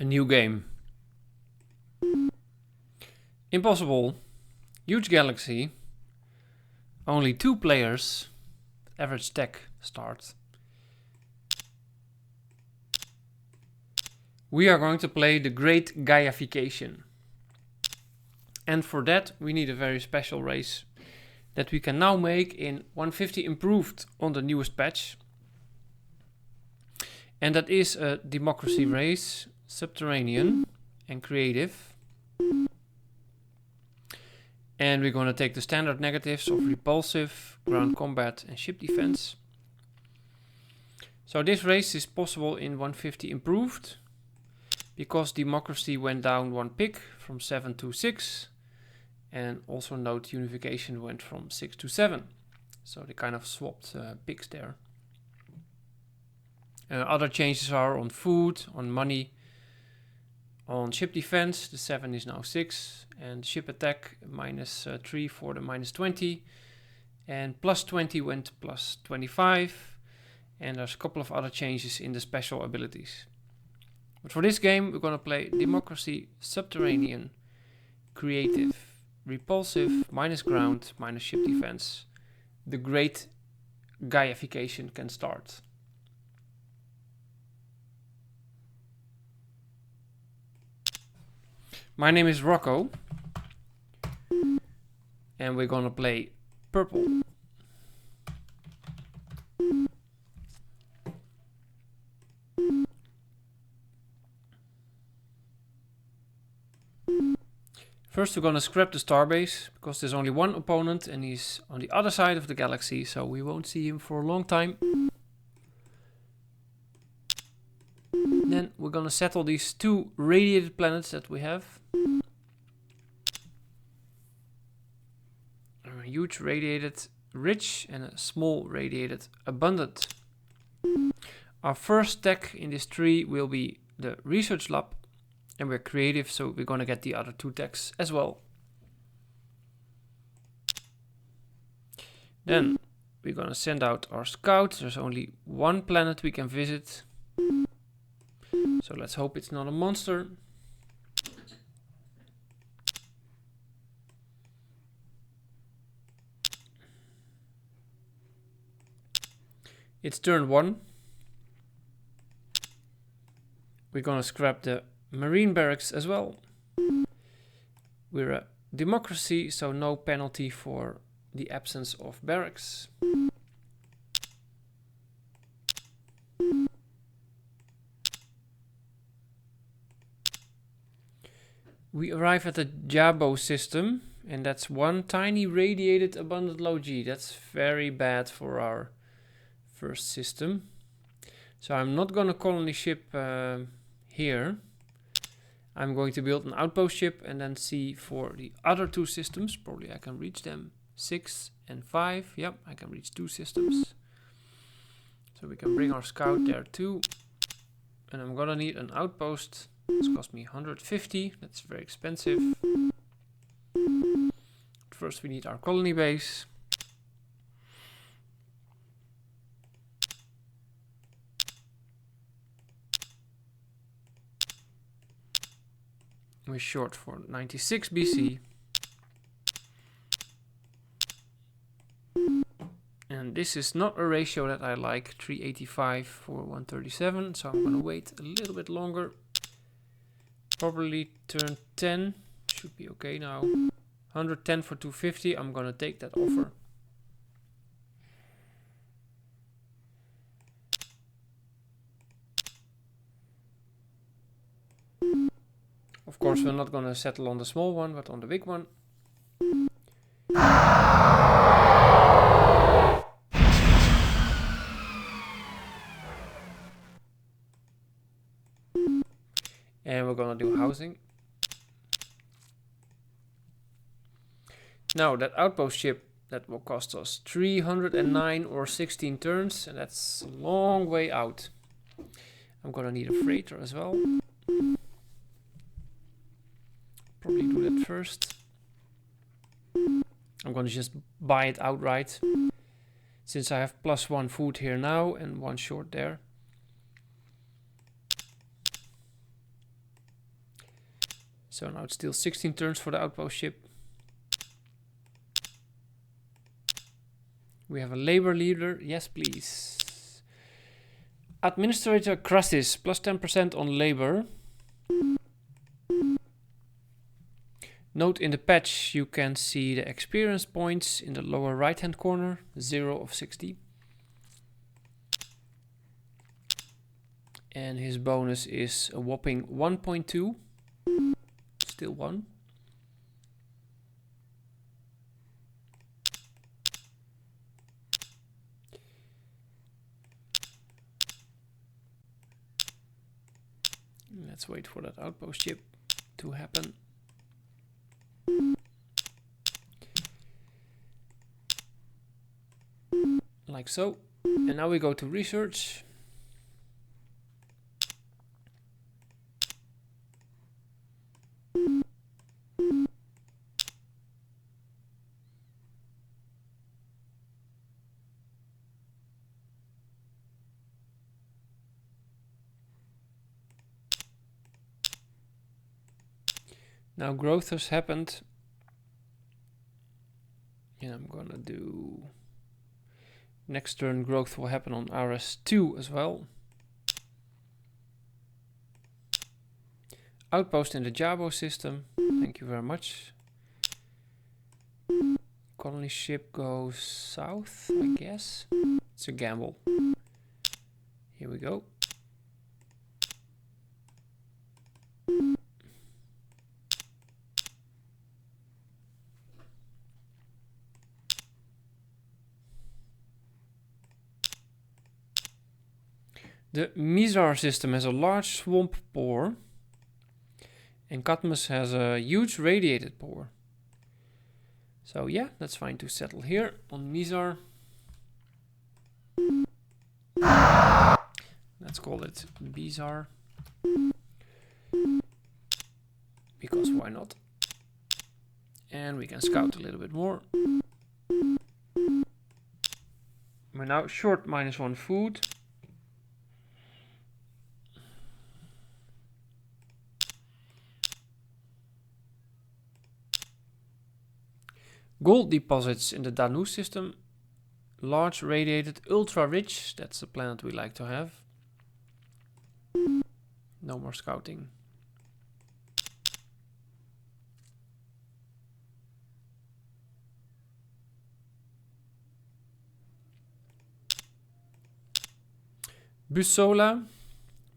A new game. Impossible. Huge galaxy. Only 2 players. Average tech start. We are going to play the Great Gaiafication. And for that we need a very special race that we can now make in 150 improved on the newest patch. And that is a democracy race, subterranean and creative. And we're going to take the standard negatives of repulsive, ground combat and ship defense. So this race is possible in 150 improved because democracy went down 1 pick from 7 to 6. And also note unification went from 6 to 7. So they kind of swapped picks there. Other changes are on food, on money, on ship defense. The 7 is now 6. And ship attack -3 for the -20. And +20 went +25. And there's a couple of other changes in the special abilities. But for this game we're going to play democracy, subterranean, creative, repulsive, -ground, -ship defense. The Great Gaiafication can start. My name is Rocco. And we're gonna play purple. First we're gonna scrap the starbase, because there's only one opponent and he's on the other side of the galaxy, so we won't see him for a long time. Then we're gonna settle these 2 radiated planets that we have. A huge radiated rich and a small radiated abundant. Our first tech in this tree will be the research lab. And we're creative, so we're going to get the other 2 techs as well. Then we're going to send out our scouts. There's only 1 planet we can visit. So let's hope it's not a monster. It's turn 1. We're going to scrap the Marine barracks as well. We're a democracy, so no penalty for the absence of barracks. We arrive at the Jabo system, and that's 1 tiny radiated abundant low G. That's very bad for our first system. So I'm not gonna colony ship here. I'm going to build an outpost ship and then see for the other 2 systems. Probably I can reach them. 6 and 5. Yep, I can reach 2 systems. So we can bring our scout there too. And I'm gonna need an outpost. It's cost me 150. That's very expensive. First we need our colony base. We're short for 96 BC. And this is not a ratio that I like, 385 for 137, so I'm gonna wait a little bit longer. Probably turn 10, should be okay now. 110 for 250, I'm gonna take that offer. Of course, we're not going to settle on the small one, but on the big one. And we're going to do housing. Now, that outpost ship, that will cost us 309 or 16 turns, and that's a long way out. I'm going to need a freighter as well. Probably do that first. I'm going to just buy it outright, since I have +1 food here now and 1 short there. So now it's still 16 turns for the outpost ship. We have a labor leader. Yes, please. Administrator Crassus, plus 10% on labor. Note in the patch you can see the experience points in the lower right hand corner, 0 of 60. And his bonus is a whopping 1.2. Still 1. Let's wait for that outpost ship to happen. Like so. And now we go to research. Now growth has happened. And I'm gonna do... Next turn growth will happen on RS2 as well. Outpost in the Jabo system. Thank you very much. Colony ship goes south, I guess. It's a gamble. Here we go. The Mizar system has a large swamp pore, and Cadmus has a huge radiated pore. So yeah, that's fine to settle here on Mizar. Let's call it Bizarre, because why not? And we can scout a little bit more. We're now short -1 food. Gold deposits in the Danu system. Large radiated, ultra rich. That's the planet we like to have. No more scouting. Bussola.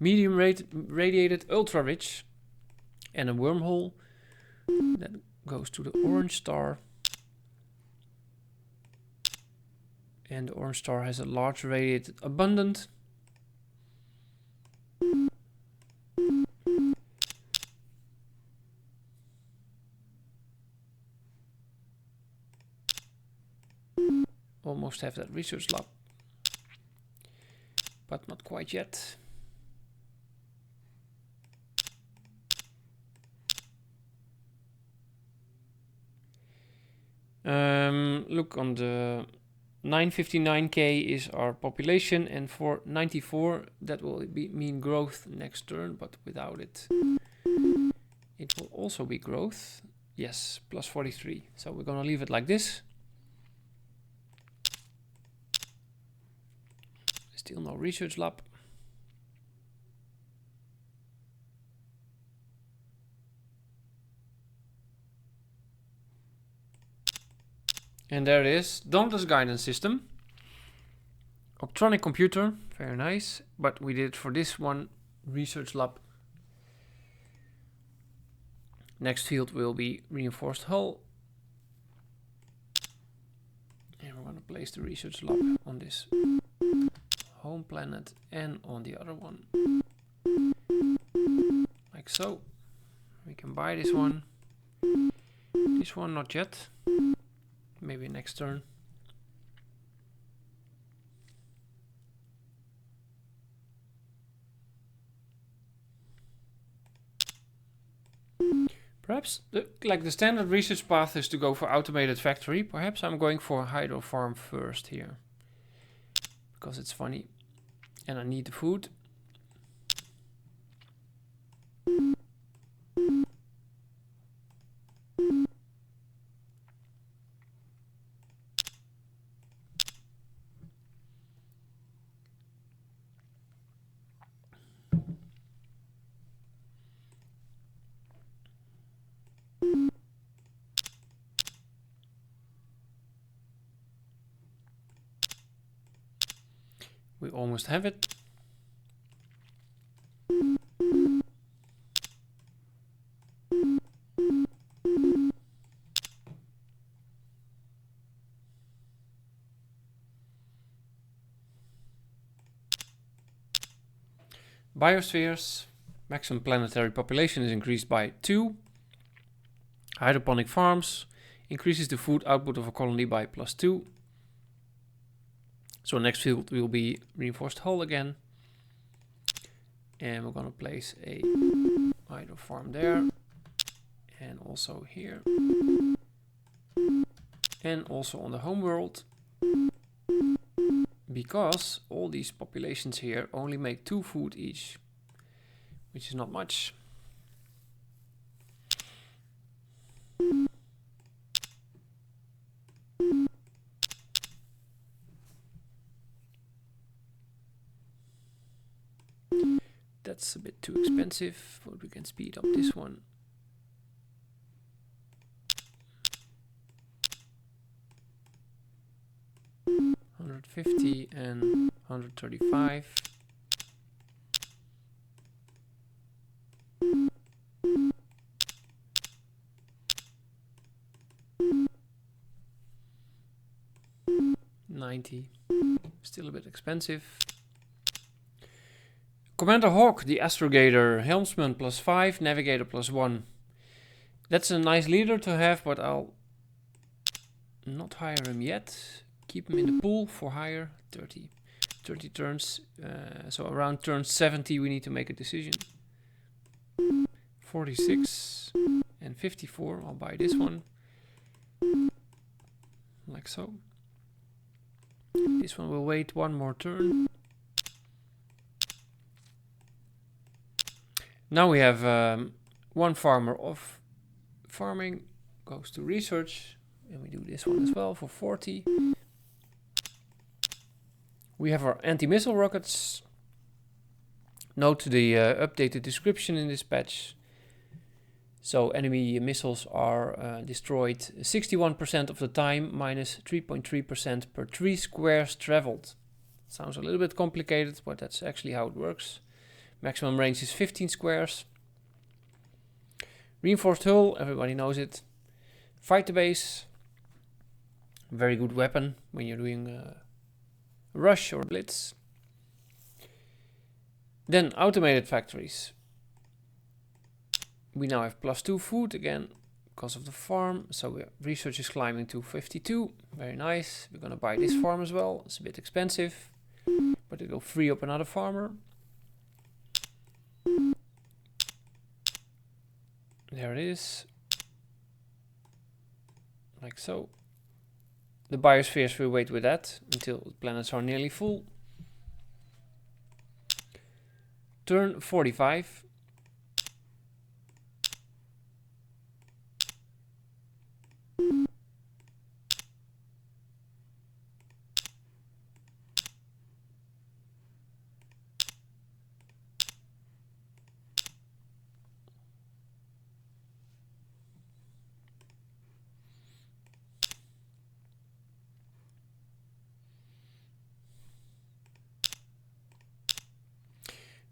Medium radiated, ultra rich. And a wormhole that goes to the orange star. And the orange star has a large radiated abundant. Almost have that research lab, but not quite yet. Look on the 959k is our population, and for 94 that will mean growth next turn, but without it it will also be growth. Yes, plus 43. So we're gonna leave it like this. Still no research lab. And there it is, Dauntless Guidance System. Optronic computer, very nice. But we did for this one, research lab. Next field will be reinforced hull. And we're going to place the research lab on this home planet and on the other one. Like so. We can buy this one. This one not yet. Maybe next turn. Perhaps like the standard research path is to go for automated factory. Perhaps I'm going for a hydro farm first here, because it's funny and I need the food. We almost have it. Biospheres. Maximum planetary population is increased by 2. Hydroponic farms increases the food output of a colony by +2. So next field will be reinforced hull again. And we're going to place a hydro farm there. And also here. And also on the home world. Because all these populations here only make 2 food each. Which is not much. That's a bit too expensive, but we can speed up this one. $150 and $135. $90. Still a bit expensive. Commander Hawk, the Astrogator, Helmsman +5, Navigator +1. That's a nice leader to have, but I'll not hire him yet. Keep him in the pool for hire. 30 turns. So around turn 70 we need to make a decision. 46 and 54. I'll buy this one. Like so. This one will wait one more turn. Now we have one farmer of farming, goes to research, and we do this one as well for 40. We have our anti-missile rockets. Note the updated description in this patch. So enemy missiles are destroyed 61% of the time, minus 3.3% per 3 squares traveled. Sounds a little bit complicated, but that's actually how it works. Maximum range is 15 squares. Reinforced hull, everybody knows it. Fighter base, very good weapon when you're doing a rush or blitz. Then automated factories. We now have +2 food again because of the farm. So research is climbing to 52. Very nice. We're going to buy this farm as well. It's a bit expensive, but it will free up another farmer. There it is. Like so. The biospheres will wait with that until the planets are nearly full. Turn 45.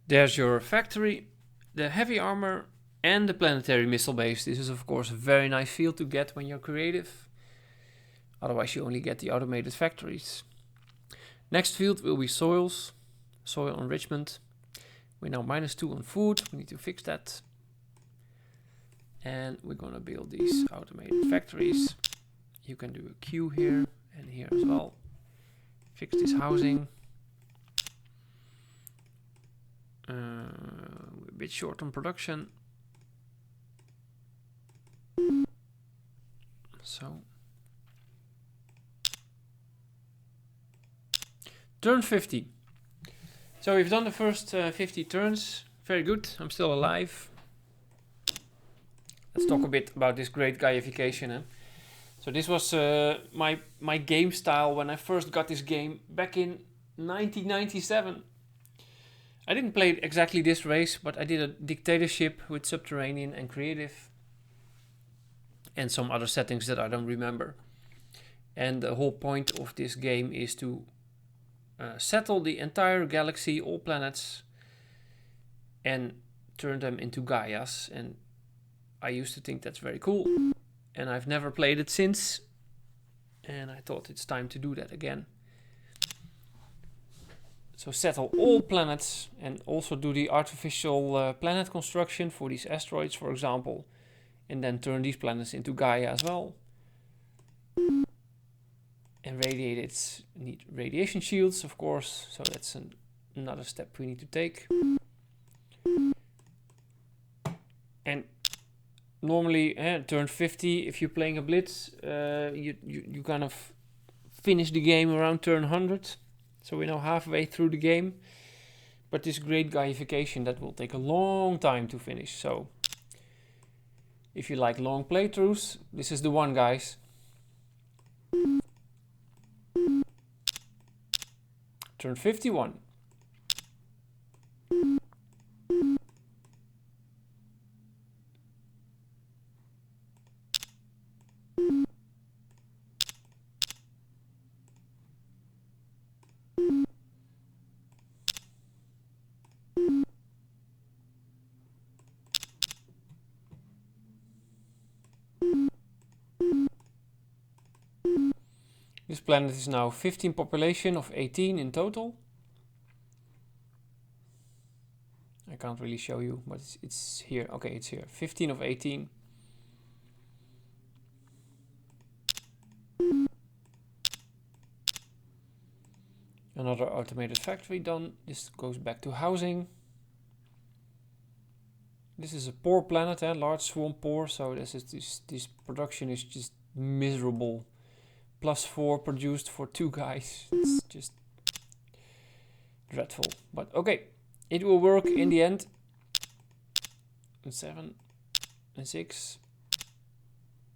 There's your factory, the heavy armor, and the planetary missile base. This is of course a very nice field to get when you're creative. Otherwise you only get the automated factories. Next field will be soils, soil enrichment. We're now -2 on food, we need to fix that. And we're gonna build these automated factories. You can do a queue here and here as well. Fix this housing. We're a bit short on production. So turn 50. So we've done the first 50 turns. Very good. I'm still alive. Let's talk a bit about this great Gaiafication. So this was my game style when I first got this game back in 1997. I didn't play exactly this race, but I did a dictatorship with subterranean and creative. And some other settings that I don't remember. And the whole point of this game is to settle the entire galaxy, all planets, and turn them into Gaias. And I used to think that's very cool, and I've never played it since, and I thought it's time to do that again. So settle all planets and also do the artificial planet construction for these asteroids, for example, and then turn these planets into Gaia as well. And need radiation shields, of course, so that's another step we need to take. And normally, turn 50, if you're playing a blitz, you kind of finish the game around turn 100. So we're now halfway through the game. But this great Gaiafication, that will take a long time to finish. So if you like long playthroughs, this is the one, guys. Turn 51. This planet is now 15 population of 18 in total. I can't really show you, but it's here. Okay, it's here. 15 of 18. Another automated factory done. This goes back to housing. This is a poor planet, large swamp poor, so this production is just miserable. +4 produced for 2 guys. It's just dreadful. But okay, it will work in the end. And 7 and 6.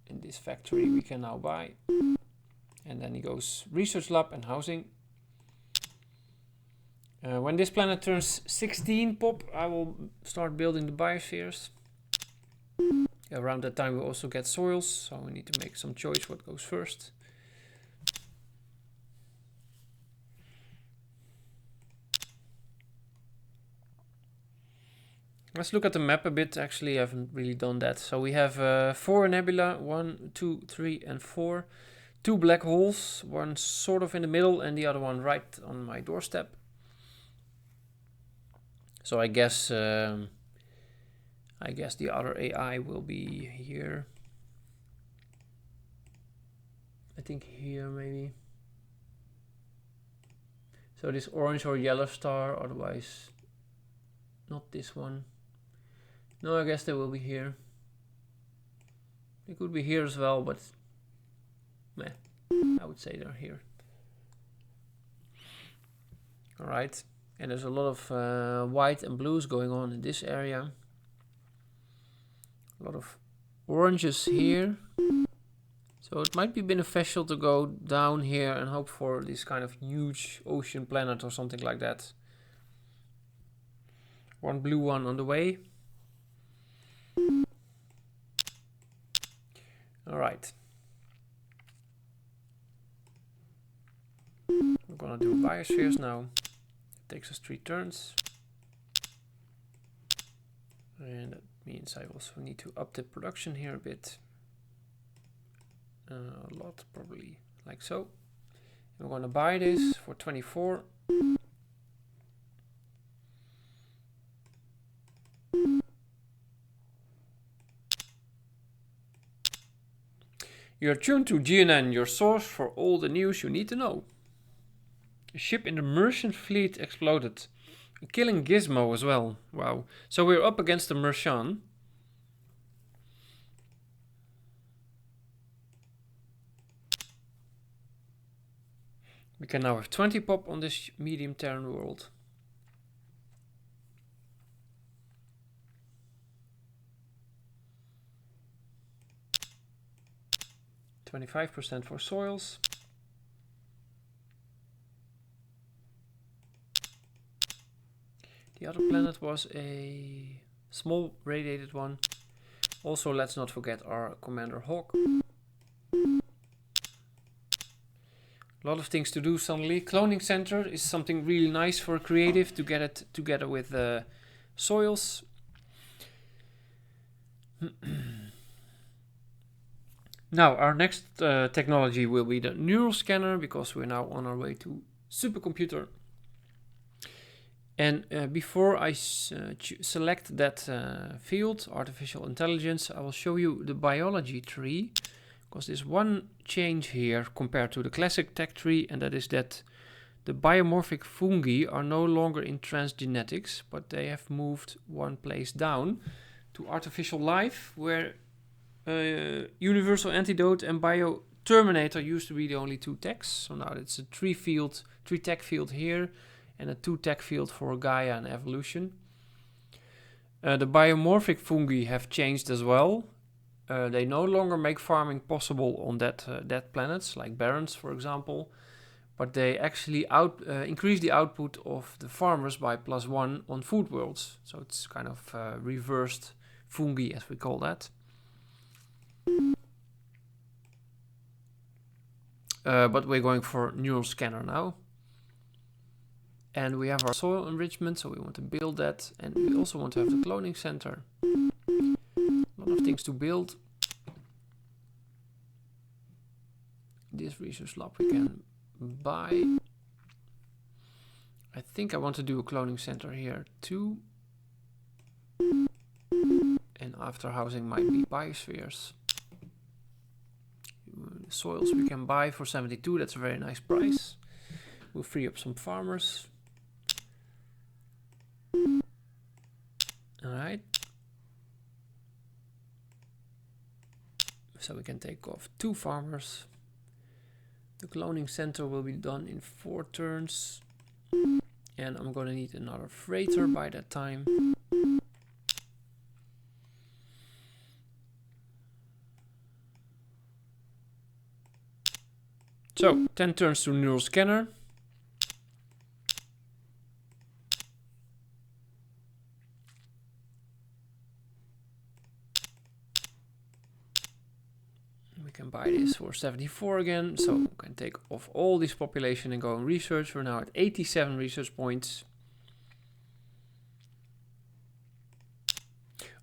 In this factory we can now buy. And then he goes research lab and housing. When this planet turns 16 pop, I will start building the biospheres. Around that time we also get soils, so we need to make some choice what goes first. Let's look at the map a bit. Actually, I haven't really done that. So we have 4 nebula, 1, 2, 3 and 4. 2 black holes, one sort of in the middle and the other one right on my doorstep. So I guess the other AI will be here. I think here maybe. So this orange or yellow star, otherwise not this one. No, I guess they will be here. They could be here as well, but meh, I would say they're here. Alright, and there's a lot of white and blues going on in this area. A lot of oranges here. So it might be beneficial to go down here and hope for this kind of huge ocean planet or something like that. One blue one on the way. Alright. We're gonna do biospheres now. It takes us 3 turns. And that means I also need to up the production here a bit. A lot, probably, like so. And we're gonna buy this for 24. You're tuned to GNN, your source for all the news you need to know. A ship in the Mercian fleet exploded, killing Gizmo as well. Wow. So we're up against the Mercian. We can now have 20 pop on this medium Terran world. 25% for soils. The other planet was a small radiated one. Also, let's not forget our Commander Hawk. A A lot of things to do suddenly. Cloning center is something really nice for a creative to get it together with soils. Now, our next technology will be the neural scanner, because we're now on our way to supercomputer. And before I select that field, artificial intelligence, I will show you the biology tree, because there's one change here compared to the classic tech tree, and that is that the biomorphic fungi are no longer in transgenetics, but they have moved one place down to artificial life, where universal antidote and bioterminator used to be the only two techs. So now it's a three tech field here, and a 2-tech field for Gaia and evolution. The biomorphic fungi have changed as well. They no longer make farming possible on that planets, like barrens, for example, but they actually increase the output of the farmers by +1 on food worlds. So it's kind of reversed fungi, as we call that. But we're going for neural scanner now. And we have our soil enrichment, so we want to build that. And we also want to have the cloning center. A lot of things to build. This research lab we can buy. I think I want to do a cloning center here too. And after housing might be biospheres. Soils we can buy for 72, that's a very nice price. We'll free up some farmers. Alright. So we can take off 2 farmers. The cloning center will be done in 4 turns. And I'm gonna need another freighter by that time. So, 10 turns to neural scanner. We can buy this for 74 again. So we can take off all this population and go and research. We're now at 87 research points.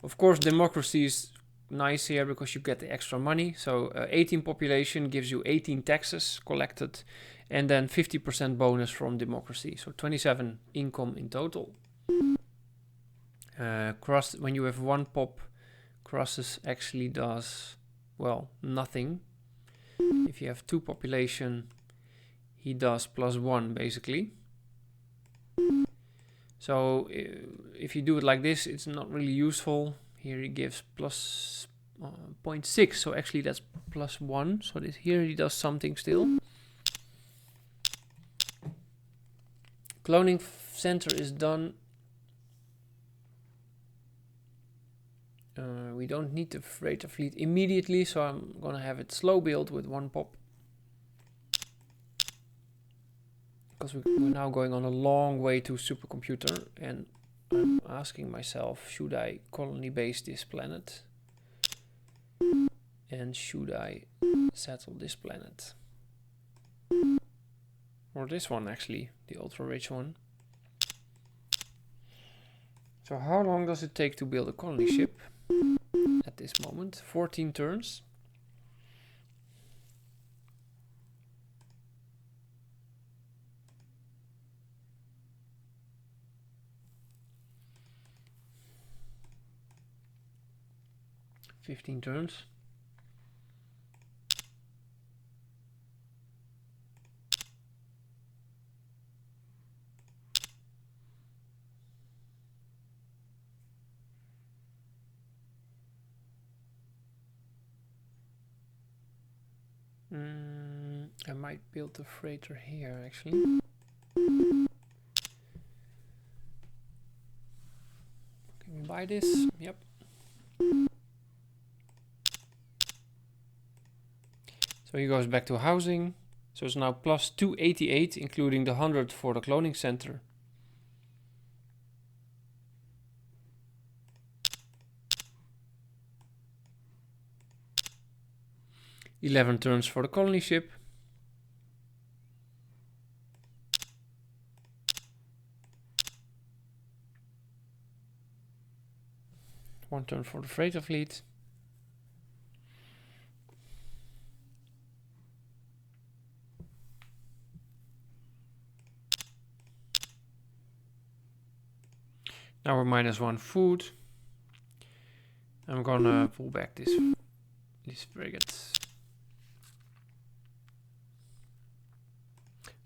Of course, democracy is nice here because you get the extra money. So 18 population gives you 18 taxes collected, and then 50% bonus from democracy. So 27 income in total. When you have 1 pop, Crosses actually does, well, nothing. If you have 2 population, he does +1 basically. So if you do it like this, it's not really useful. Here he gives plus 0.6, so actually that's +1. So this here he does something still. Cloning center is done. We don't need the freighter fleet immediately, so I'm gonna have it slow build with 1 pop. Because we're now going on a long way to supercomputer, and I'm asking myself, should I colony base this planet? And should I settle this planet? Or this one actually, the ultra rich one. So how long does it take to build a colony ship at this moment? 14 turns. turns. I might build the freighter here actually. Can we buy this? Yep. So he goes back to housing. So it's now plus 288, including the 100 for the cloning center. $11 turns for the colony ship. 1 turn for the freighter fleet. Now we're -1 food. I'm gonna pull back these frigates.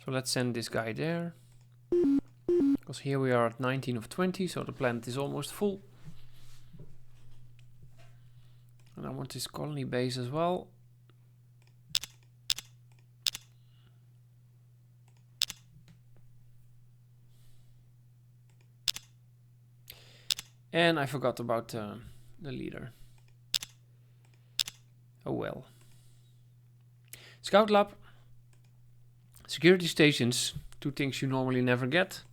So let's send this guy there. Because here we are at 19 of 20, so the planet is almost full. And I want this colony base as well. And I forgot about the leader. Oh well. Scout lab. Security stations. 2 things you normally never get.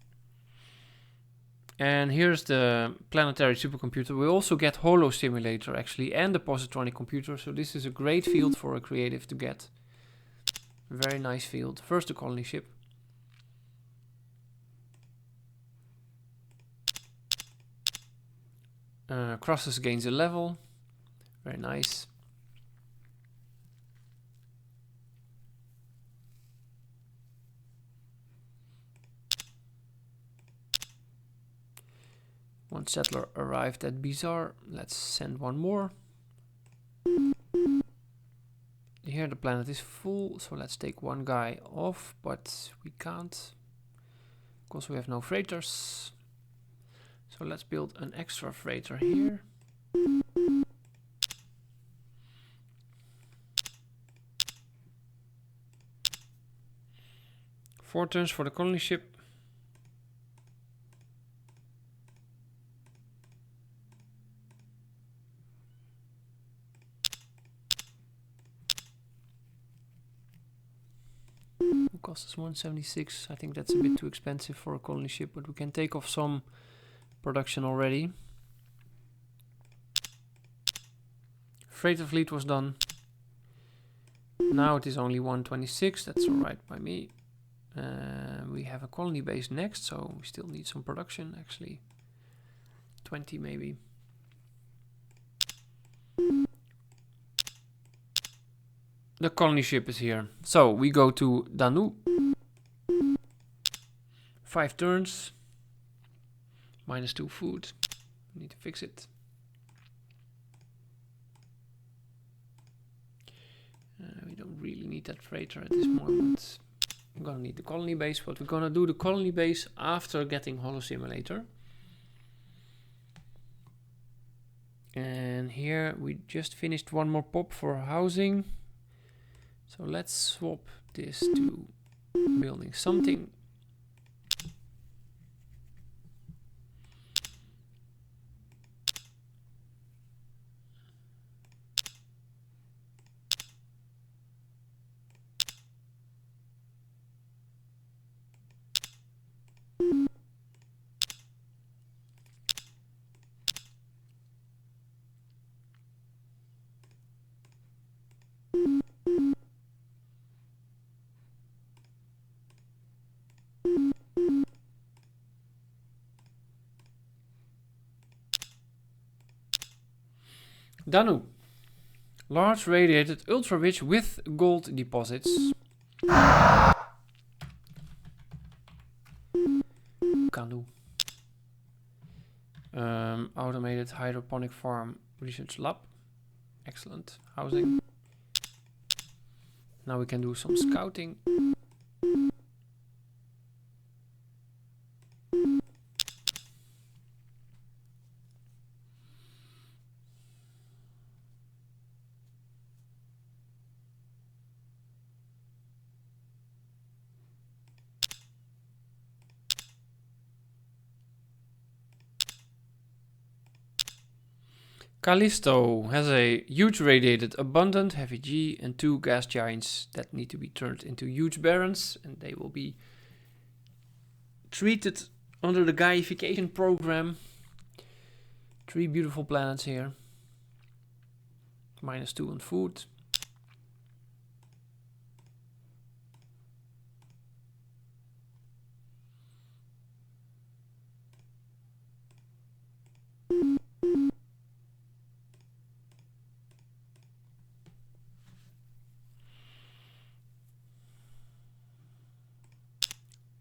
And here's the planetary supercomputer. We also get holo simulator actually and the positronic computer. So this is a great field for a creative to get. Very nice field. First the colony ship. Crosses gains a level. Very nice. One settler arrived at Bizarre. Let's send one more. Here the planet is full, so let's take one guy off, but we can't because we have no freighters. So let's build an extra freighter here. Four turns for the colony ship. Cost us 176. I think that's a bit too expensive for a colony ship, but we can take off some production already. Freighter fleet was done. Now it is only 126. That's alright by me. We have a colony base next, so we still need some production actually. 20 maybe. The colony ship is here. So we go to Danu. 5 turns. -2 food. Need to fix it. We don't really need that freighter at this moment. I'm gonna need the colony base, but we're gonna do the colony base after getting Holo Simulator. And here we just finished one more pop for housing. So let's swap this to building something. Danu. Large radiated ultra rich with gold deposits. Kanu. Automated hydroponic farm research lab. Excellent. Housing. Now we can do some scouting. Callisto has a huge radiated abundant heavy G and 2 gas giants that need to be turned into huge barons, and they will be treated under the Gaiafication program. 3 beautiful planets here. -2 on food.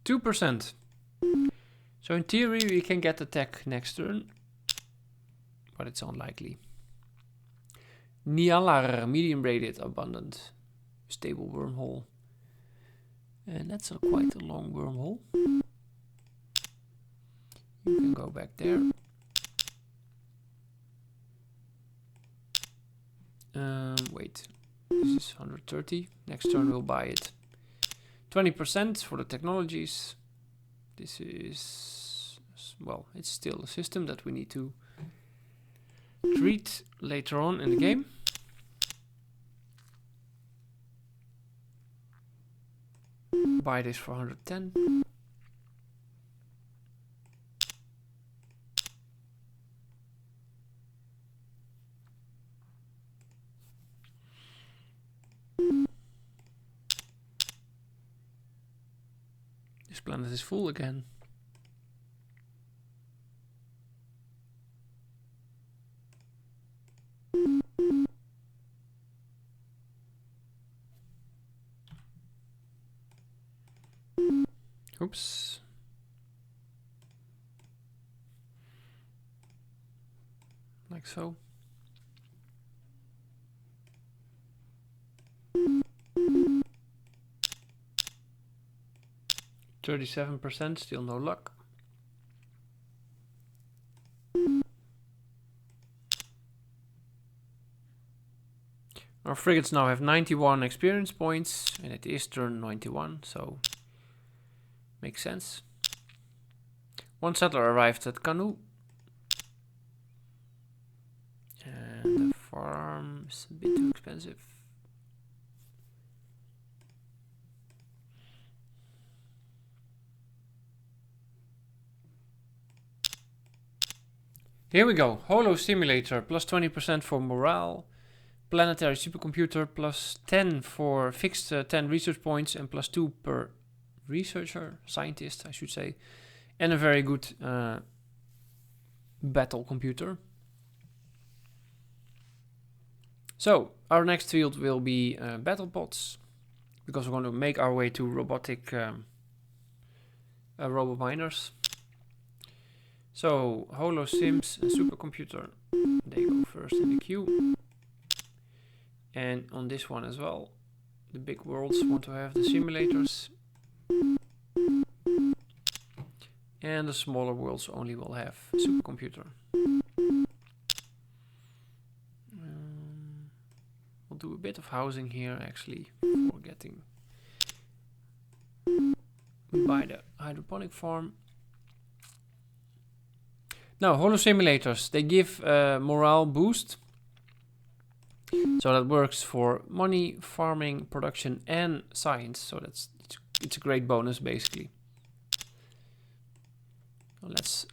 2%. So in theory we can get the tech next turn, but it's unlikely. Nialar, medium rated, abundant, stable wormhole. And that's quite a long wormhole. You can go back there. Wait, this is 130. Next turn we'll buy it. 20% for the technologies. This is, well, it's still a system that we need to treat later on in the game. Buy this for 110. This planet is full again. Oops. Like so. %, still no luck. Our frigates now have 91 experience points, and it is turn 91, so makes sense. One settler arrived at Canu. And the farm is a bit too expensive. Here we go. Holo simulator, plus 20% for morale. Planetary supercomputer, plus 10 for fixed 10 research points and plus 2 per researcher, scientist I should say. And a very good battle computer. So our next field will be battle bots, because we're going to make our way to robotic robot miners. So Holo Sims and supercomputer, they go first in the queue. And on this one as well, the big worlds want to have the simulators. And the smaller worlds only will have supercomputer. We'll do a bit of housing here actually for getting by the hydroponic farm. Now, holo simulators, they give morale boost. So that works for money, farming, production, and science. So it's a great bonus basically. Let's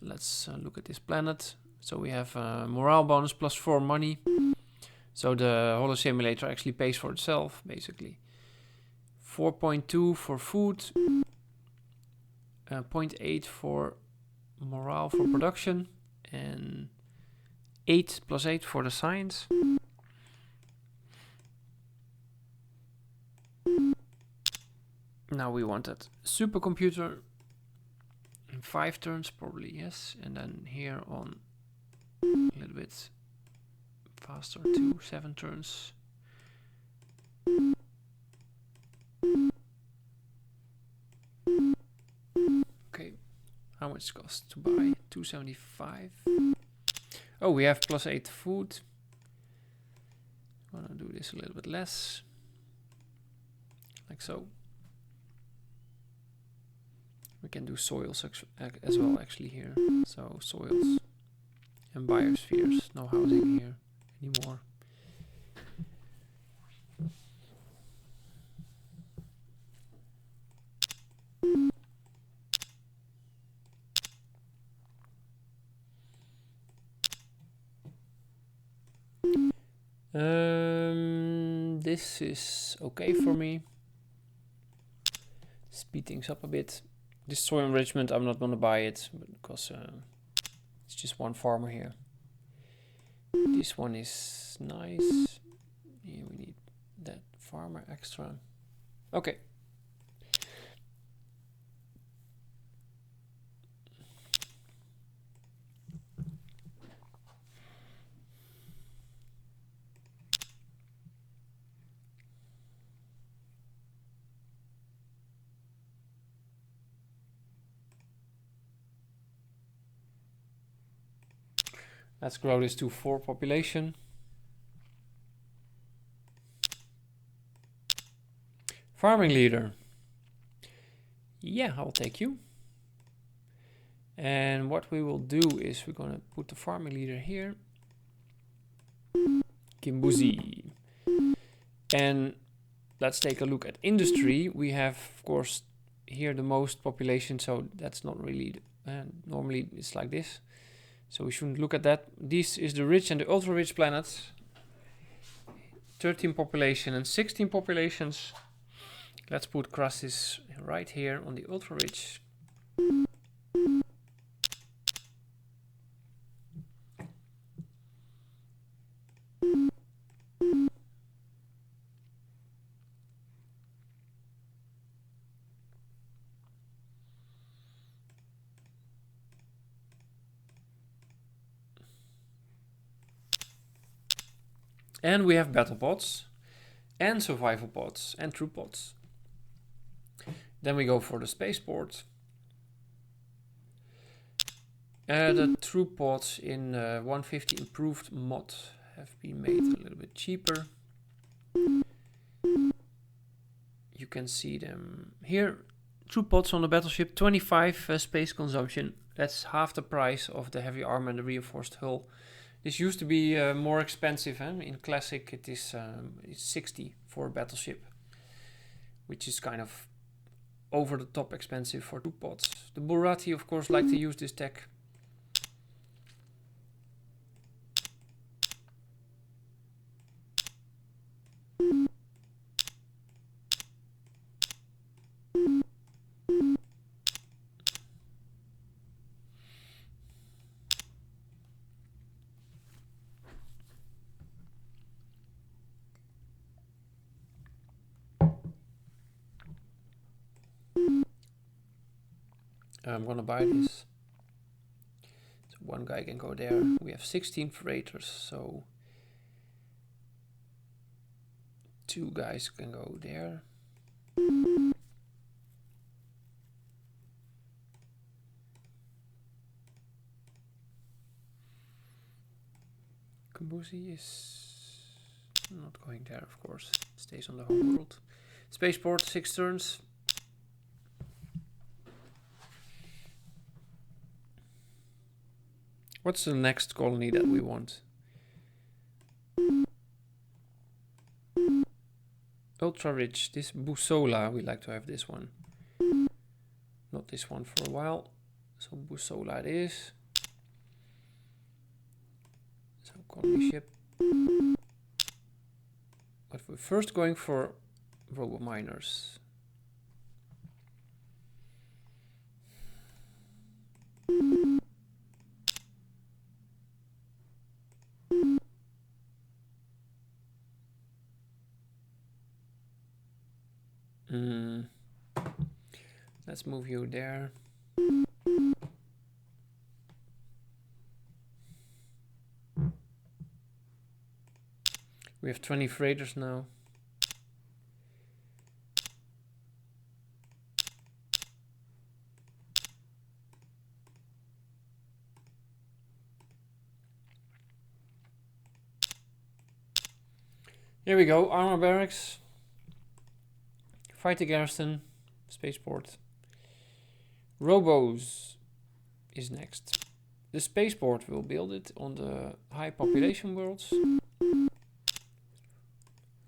look at this planet. So we have morale bonus plus 4 money. So the holo simulator actually pays for itself basically. 4.2 for food, 0.8 for morale for production, and 8 plus 8 for the science. Now we want that supercomputer in 5 turns probably, yes, and then here on a little bit faster to 7 turns. Okay, how much cost to buy? 275. Oh, we have plus 8 food. I'm gonna do this a little bit less, like so. We can do soils as well actually here. So soils and biospheres. No housing here anymore. This is okay for me. Speed things up a bit. This soil enrichment, I'm not going to buy it because it's just one farmer here. This one is nice. Yeah, we need that farmer extra. Okay. Let's grow this to 4 population. Farming leader. Yeah, I'll take you. And what we will do is we're going to put the farming leader here. Kimbuzi. And let's take a look at industry. We have, of course, here the most population, so that's not really, normally it's like this. So we shouldn't look at that. This is the rich and the ultra-rich planets. 13 population and 16 populations. Let's put Crassus right here on the ultra-rich. And we have battle pods and survival pods and troop pods. Then we go for the spaceport. The troop pods in 150 improved mod have been made a little bit cheaper. You can see them here. Troop pods on the battleship, 25 space consumption. That's half the price of the heavy armor and the reinforced hull. This used to be more expensive. In Classic it is it's 60 for a battleship, which is kind of over the top expensive for troop pods. The Burati, of course, like to use this tech. I'm gonna buy this. So one guy can go there. We have 16 freighters, so 2 guys can go there. Kambuzi is not going there, of course. It stays on the home world. Spaceport, 6 turns. What's the next colony that we want? Ultra rich. This Busola, we like to have this one. Not this one for a while. So Busola it is. So colony ship. But we're first going for robo miners. Let's move you there. We have 20 freighters now. Here we go, armor barracks. Fighter garrison, spaceport. Robos is next. The spaceport will build it on the high population worlds.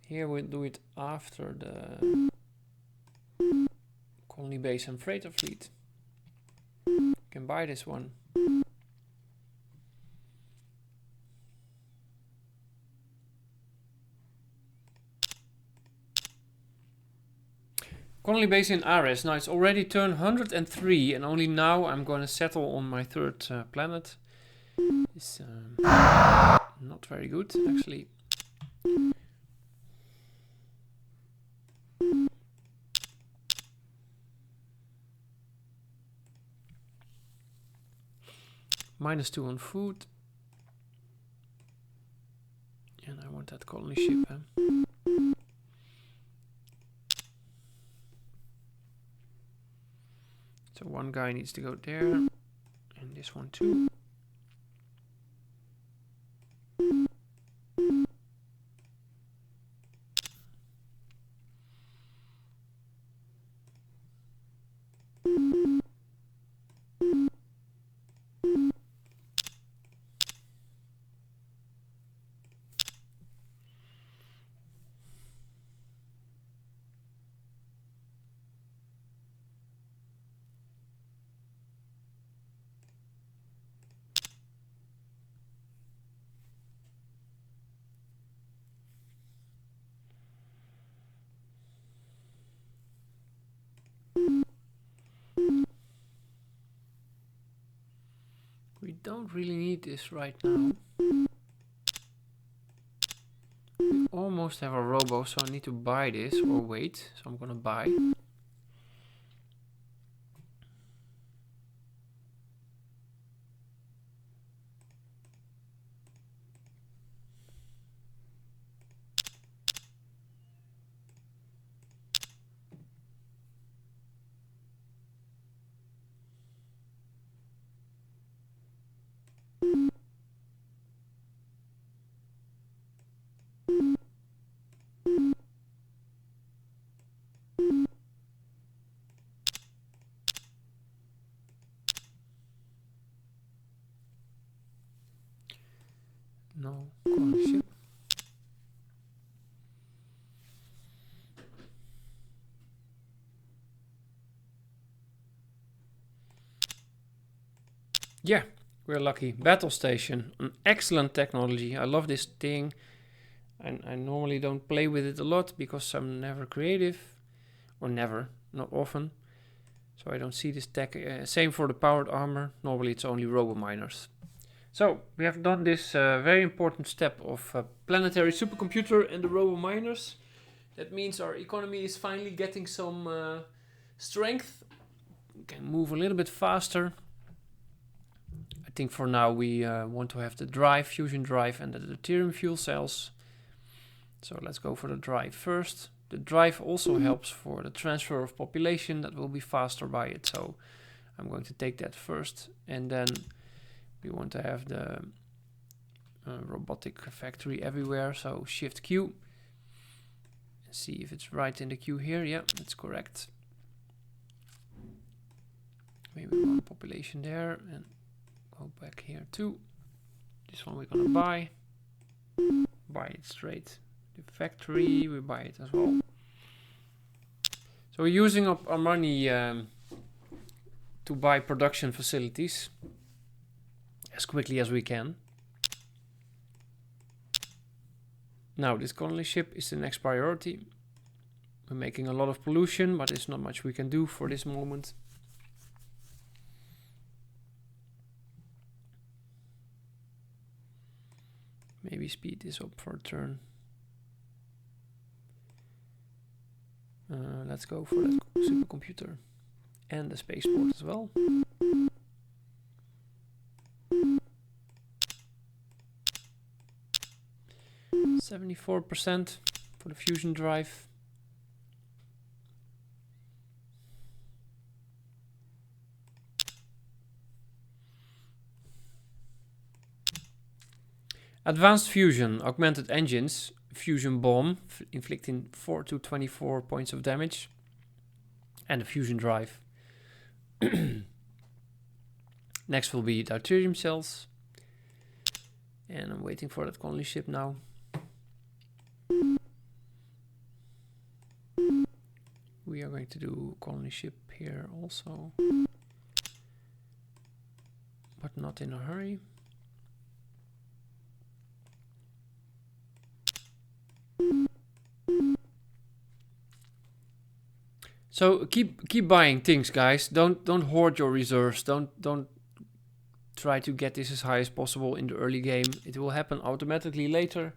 Here we'll do it after the colony base and freighter fleet. You can buy this one. Colony base in Ares. Now it's already turn 103 and only now I'm going to settle on my 3rd planet. It's not very good actually. -2 on food. And I want that colony ship. So one guy needs to go there. And this one too. We don't really need this right now. We almost have a robo, so I need to buy this or wait. So I'm gonna buy. No colony ship. Yeah, we're lucky. Battle station, an excellent technology. I love this thing. And I normally don't play with it a lot because I'm never creative. Or never, not often. So I don't see this tech. Same for the powered armor. Normally it's only robo miners. So we have done this very important step of planetary supercomputer and the robo miners. That means our economy is finally getting some strength. We can move a little bit faster. I think for now we want to have the drive, fusion drive, and the deuterium fuel cells. So let's go for the drive first. The drive also helps for the transfer of population. That will be faster by it. So I'm going to take that first. And then we want to have the robotic factory everywhere. So Shift Q. See if it's right in the queue here. Yeah, that's correct. Maybe one population there and go back here too. This one we're gonna buy. Buy it straight. The factory, we buy it as well. So we're using up our money to buy production facilities as quickly as we can. Now this colony ship is the next priority. We're making a lot of pollution, but there's not much we can do for this moment. Maybe speed this up for a turn. Let's go for that supercomputer and the spaceport as well. %74% for the fusion drive. Advanced fusion, augmented engines, fusion bomb, inflicting 4 to 24 points of damage, and a fusion drive. Next will be deuterium cells, and I'm waiting for that colony ship now. We are going to do colony ship here also, but not in a hurry. So keep buying things, guys. Don't hoard your reserves. Don't try to get this as high as possible in the early game. It will happen automatically later.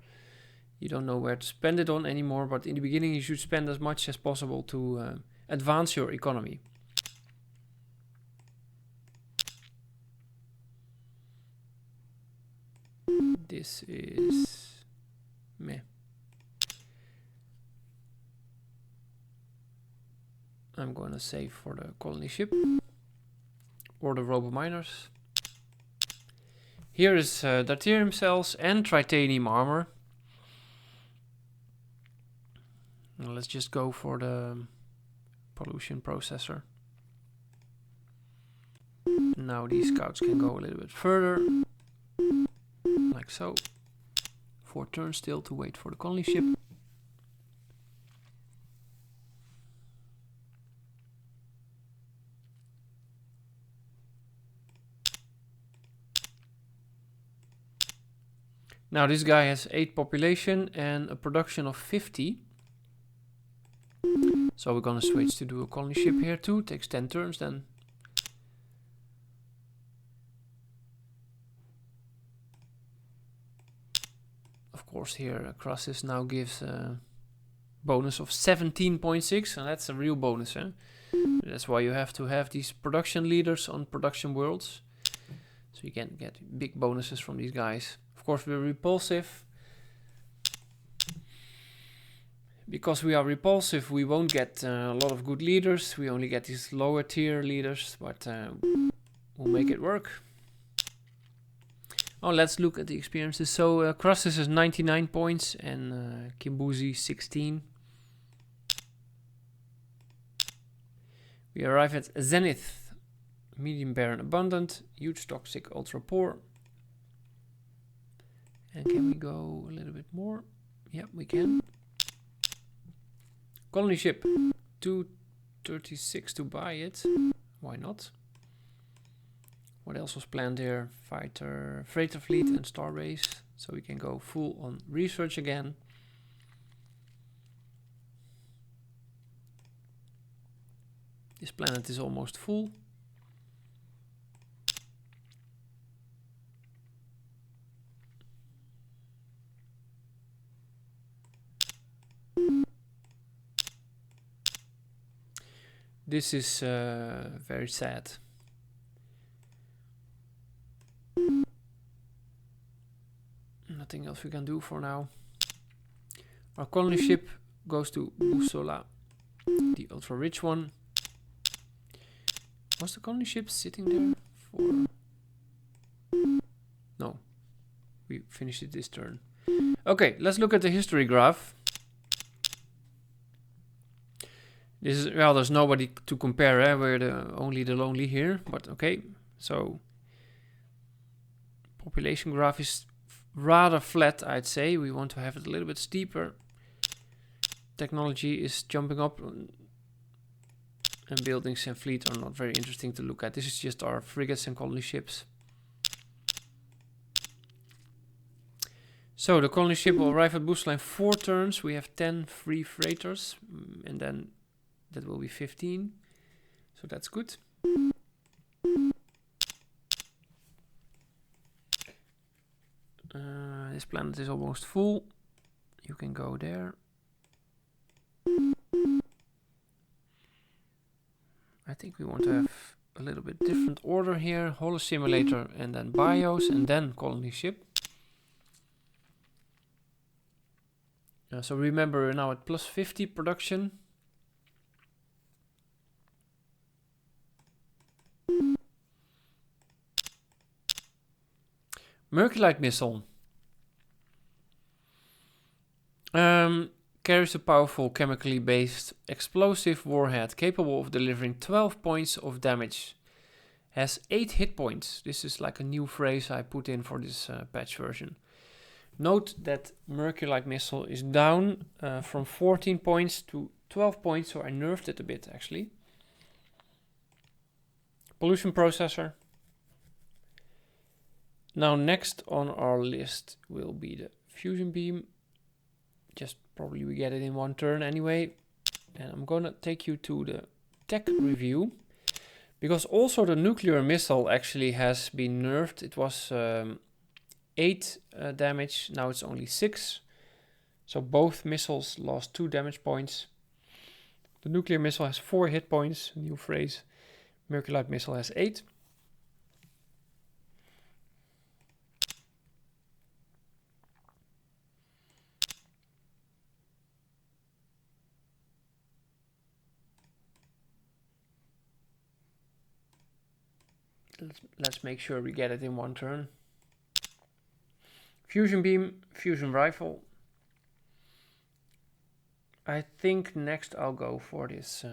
You don't know where to spend it on anymore, but in the beginning you should spend as much as possible to advance your economy. This is meh. I'm going to save for the colony ship or the robo miners. Here is deuterium cells and titanium armor. Now let's just go for the pollution processor. Now these scouts can go a little bit further, like so. 4 turns still to wait for the colony ship. Now this guy has 8 population and a production of 50. So we're gonna switch to do a colony ship here too. Takes 10 turns then. Of course here Crassus now gives a bonus of 17.6 and that's a real bonus. That's why you have to have these production leaders on production worlds. So you can get big bonuses from these guys. Of course we're repulsive. Because we are repulsive, we won't get a lot of good leaders. We only get these lower tier leaders, but we'll make it work. Oh, let's look at the experiences. So Crassus is 99 points and Kimbuzi 16. We arrive at Zenith. Medium barren abundant, huge toxic ultra poor. And can we go a little bit more? Yeah, we can. Colony ship, 236 to buy it. Why not? What else was planned here? Fighter, freighter fleet and star race. So we can go full on research again. This planet is almost full. This is very sad. Nothing else we can do for now. Our colony ship goes to Busola, the ultra rich one. Was the colony ship sitting there for... No, we finished it this turn. Okay, let's look at the history graph. This is, well, there's nobody to compare, we're only the lonely here, but okay. So, population graph is rather flat, I'd say. We want to have it a little bit steeper. Technology is jumping up, and buildings and fleet are not very interesting to look at. This is just our frigates and colony ships. So, the colony ship will arrive at Busla in 4 turns. We have 10 free freighters, and then that will be 15, so that's good. This planet is almost full. You can go there. I think we want to have a little bit different order here. Holo simulator and then bios and then colony ship. So remember we're now at plus 50 production. Merculite missile. Carries a powerful chemically based explosive warhead capable of delivering 12 points of damage. Has 8 hit points. This is like a new phrase I put in for this patch version. Note that Merculite missile is down from 14 points to 12 points, so I nerfed it a bit actually. Pollution processor. Now next on our list will be the fusion beam. Just probably we get it in 1 turn anyway. And I'm gonna take you to the tech review. Because also the nuclear missile actually has been nerfed. It was 8 damage, now it's only 6. So both missiles lost 2 damage points. The nuclear missile has 4 hit points, new phrase. Merculite missile has 8. Let's make sure we get it in 1 turn. Fusion beam, fusion rifle. I think next I'll go for this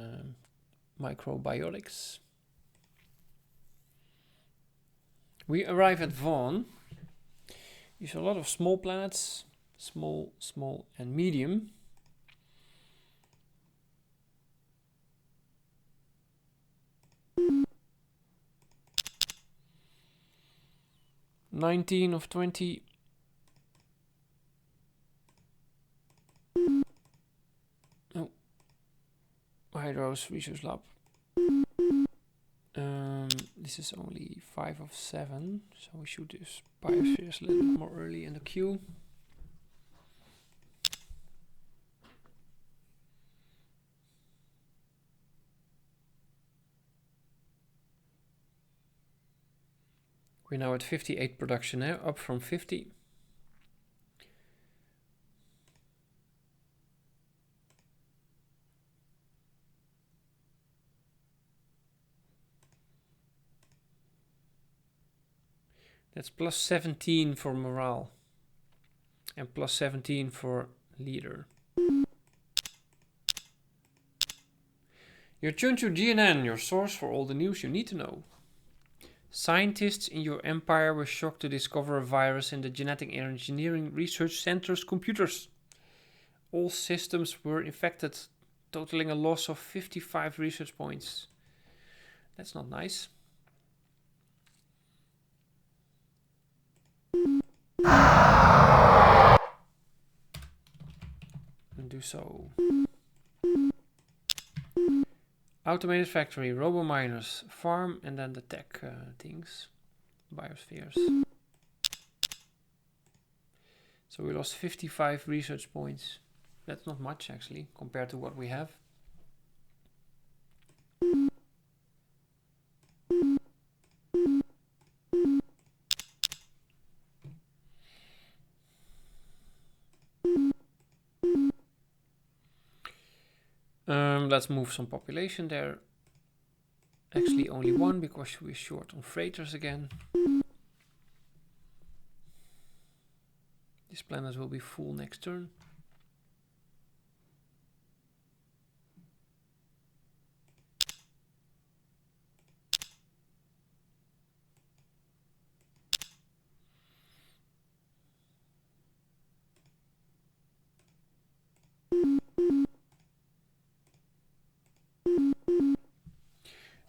microbiotics. We arrive at Vaughn. Use a lot of small planets, small, small, and medium. $19 of 20. Oh, Hydros Research Lab. This is only 5 of 7, so we should do biospheres a little bit more early in the queue. We're now at 58 production now, up from 50. That's plus 17 for morale and plus 17 for leader. You're tuned to GNN, your source for all the news you need to know. Scientists in your empire were shocked to discover a virus in the Genetic Engineering Research Center's computers. All systems were infected, totaling a loss of 55 research points. That's not nice. And do so. Automated factory, robo-miners, farm, and then the tech things, biospheres. So we lost 55 research points. That's not much actually, compared to what we have. Let's move some population there. Actually only one because we're short on freighters again. This planet will be full next turn.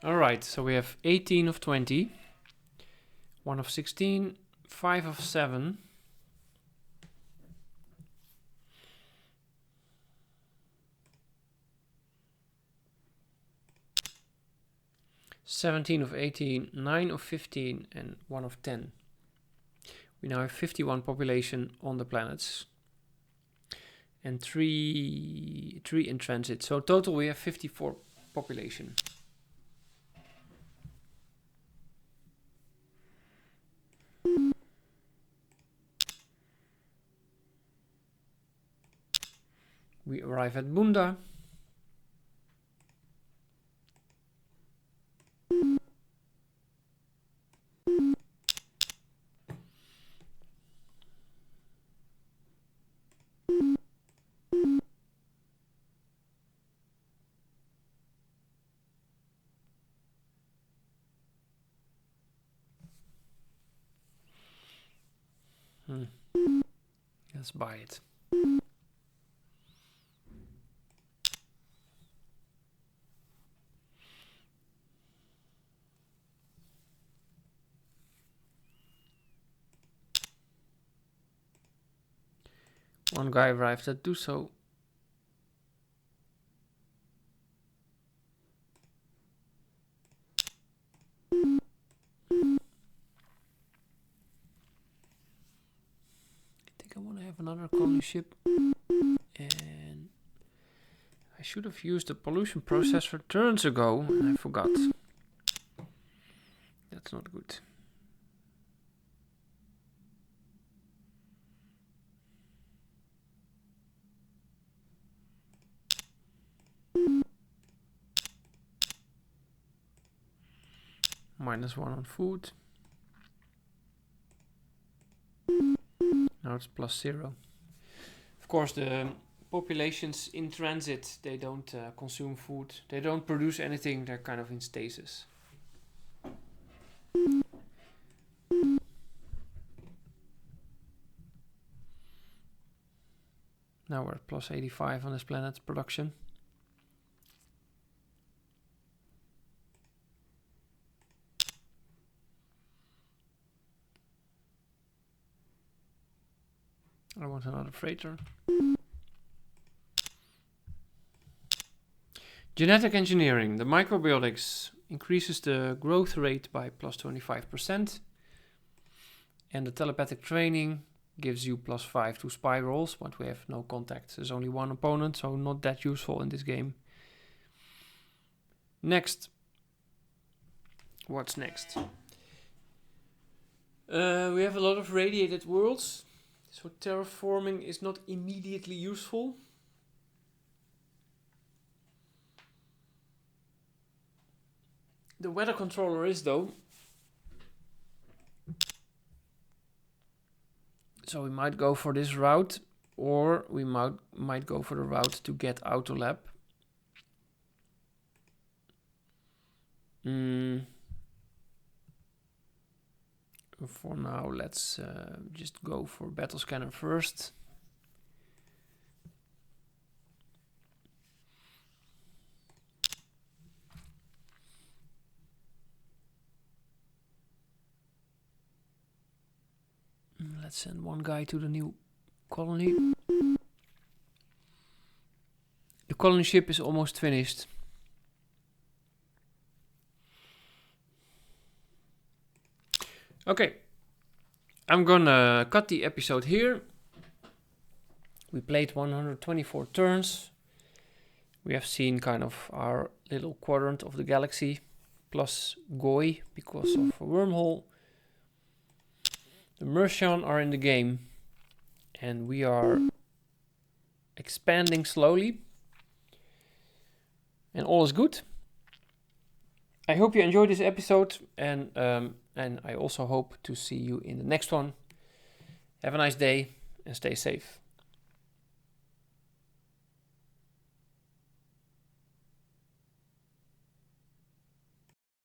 Alright, so we have 18 of 20, 1 of 16, 5 of 7. $17 of 18, 9 of 15, and 1 of 10. We now have 51 population on the planets. And 3 in transit. So total we have 54 population. We arrive at Bunda. Let's buy it. One guy arrived at do so. I want to have another colony ship, and I should have used the pollution processor turns ago and I forgot. That's not good. -1 on food. now it's +0. Of course, the populations in transit, they don't consume food. They don't produce anything. They're kind of in stasis. Now we're at +85 on this planet's production. I want another freighter. Genetic engineering. The microbiotics increases the growth rate by +25%. And the telepathic training gives you +5 to spy rolls, but we have no contacts. There's only one opponent, so not that useful in this game. Next. What's next? We have a lot of radiated worlds, so terraforming is not immediately useful. The weather controller is, though. So we might go for this route, or we might go for the route to get Autolab. For now, let's just go for Battle Scanner first. Let's send one guy to the new colony. The colony ship is almost finished. Okay, I'm gonna cut the episode here. We played 124 turns. We have seen kind of our little quadrant of the galaxy, plus Goi because of a wormhole. The Mercian are in the game, and we are expanding slowly, and all is good. I hope you enjoyed this episode, and I also hope to see you in the next one. Have a nice day and stay safe.